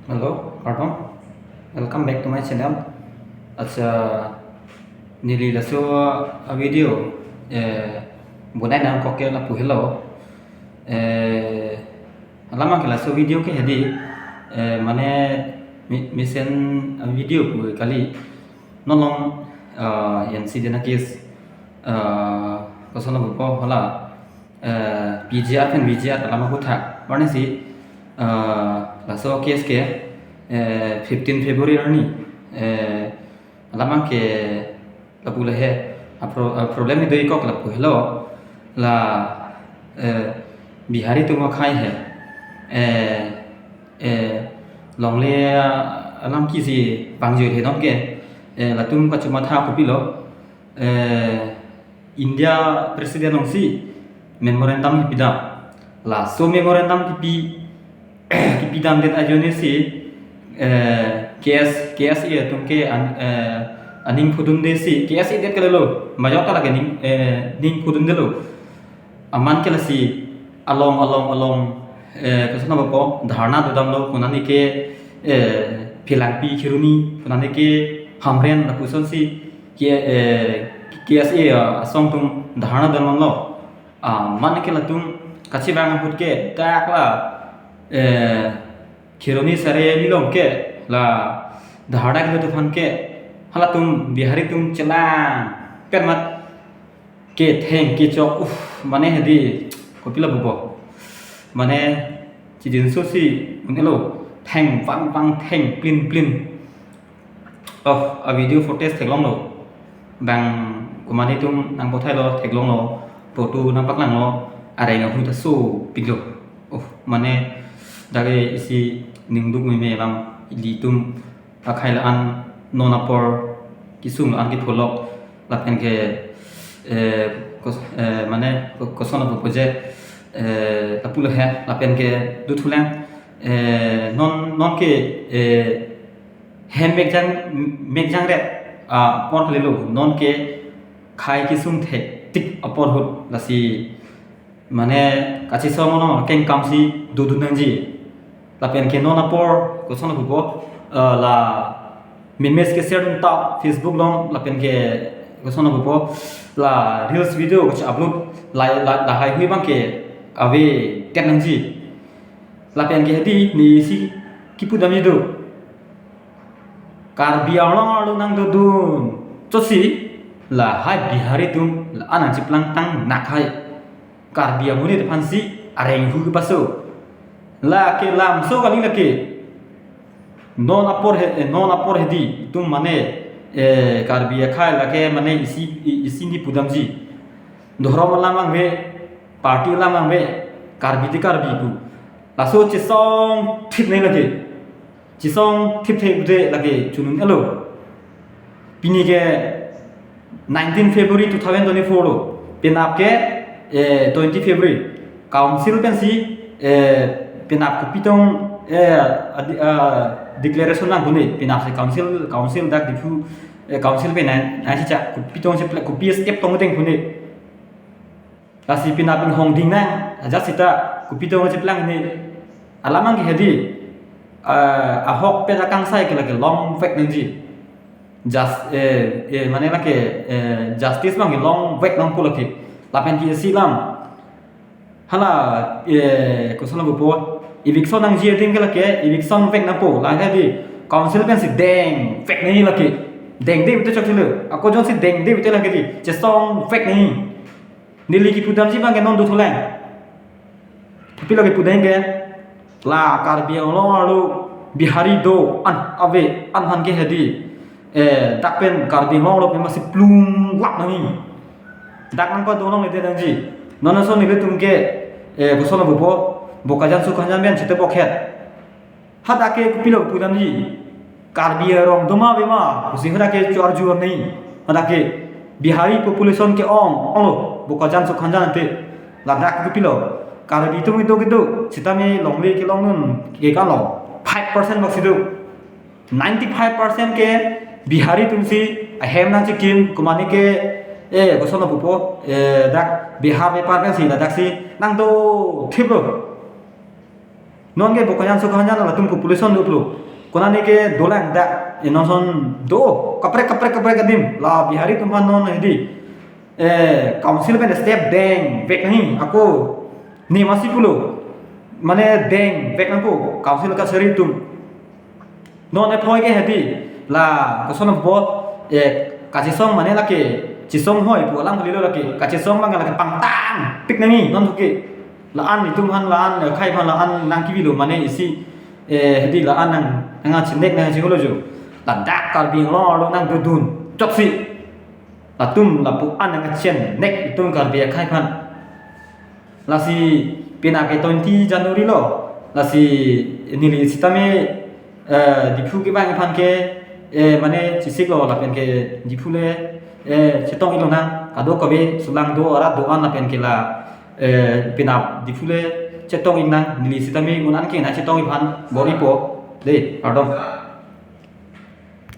Hello, pardon. Welcome back to my channel. Acha nili la so a video bunai nam ko ke la pu hello. Lama ke la so video ke hedi mane misen video pu kali nolong yan si dena kes ko sono bu ko hala PGR kan VGR lama ko thak warne si la so kes ke 15 Februari ni lama ke la pula he problem itu ikok la puhlo la bihari tu makai he long le alam ki si bang je he nom ke la tum ka cuma tha ko pilo India presiden ong si memorandum ki pidam la so memorandum ki pidam det ajone si KSE तुमके अनिंग फुदुन देसी KSE det kalelo majota lagi ning fudun delo aman kelasi along kesana bapo dharna dudam lo kunani ke philanpi khiruni kunani ke hamren lapuson si KSE asong tum dharna damam lo man ke latum kachi bang hutke takla खिरोनी सरे नीलों के ला धाड़ा के तो फन के हला तुम बिहारी तुम चला कर मत के थेंग के चो उफ मने हदी कोपिला बुबो मने चिजिन सोसी उनेलो थेंग पंग थेंग प्लिन ऑफ अ वीडियो फुटेज थेगलों लो bang kumani tum nang bothai lo theglong lo foto nang paklang lo are nga hu ta su piglo oh mane dage isi ningduk mi melam ilitum akhai la an nonapor kisum an ki tholok la pen ke mane kosona po proje tapula he la pen ke du thulang non ke hem mekjang re por khalilu non ke khai kisum the tik apor hot la si mane kachi somono ken kamsi du nangji la pen ke non apor ko sono bubo la memes ke share ta Facebook long la pen ke ko sono bubo la reels video ko upload la hai hui bang ke ave ken nangji la pen ke di ni si kipu dami do kar biang nang do dun chosi la hai bihari tum la anan chiplang tang nakhai kar biang muni de phansi areng hu ke paso la ke lam so kali la ke non apor he di tum mane karbia khai la ke mane isi ni pudamji dohrom lamang ve party lamang ve karbi pu la so chi song thip nei la ke chi song thip de la ke chunun elo pini ke 19 February 2024 lo penap ke 20 February council pensi pinap ko pitong declaration lang bune pinap se council dak dipu council pe na si cha ko pitong se ko ps step tong teng bune kasi pinap in hong ding na ajat sita ko pitong se plang ni alamang ki hedi a hok pe da kang sai ke la ke long fact nji just mane la ke justice bang long fact nang pula ki lapen ki silam hala ko sono bu po eviction nang jia ding la ke eviction vek na po la ga di council pen si deng vek ni la ke deng de to chok chilu ako jon si deng de la ke di che song vek ni nili ki pudam ji bang ke non du thulang pi la ke pudeng ke la kar biang lo bihari do an ave an han ke hedi dak pen kar biang lo pe ma si plum lak na ni dak nang pa do long le de dang ji non so ni le tum ke busono bubo bokajan su kanjan ben chite bokhet hada ke pilo pudam ji karbi rong doma bema usihra ke chorju nei hada ke bihari population ke ong bokajan su kanjan te ladak ke pilo karbi tu gitu chitami longli ke longnun ke kan lo 5% boksidu 95% ke bihari tumsi ahem na chikin kumani ke ko sono bubo dak bihar be par kan si dak si nang do thip lo non ke bokanyan so kanyan la tum ko pollution lu plu kona ne ke dolang da non son do kapre kadim la bihari tum han non hedi council ben step deng vek nahi ako ni masi pulo mane deng vek angko council ka seri tum non e phoi ke hedi la ko son bot kachi song mane la ke chi song hoi pu lang li lo la ke kachi song mang la ke pang tang pik nahi non ke la an itu han la an khai phan la an nang ki bilu mane isi hedi la an nang chinek nang jingolo jo la dak kal bing lo nang dun chok si la tum la pu an nang chen nek tum kal bi khai phan la si pina ke 20 January lo la si nili sitame diphu ke bang phan ke mane chisik lo la pen ke diphu le chetong ilo nang kado kabe sulang do ara do an la pen ke la pinap difule cetong inang nili sitami gunan ke na cetong ipan gori po de pardon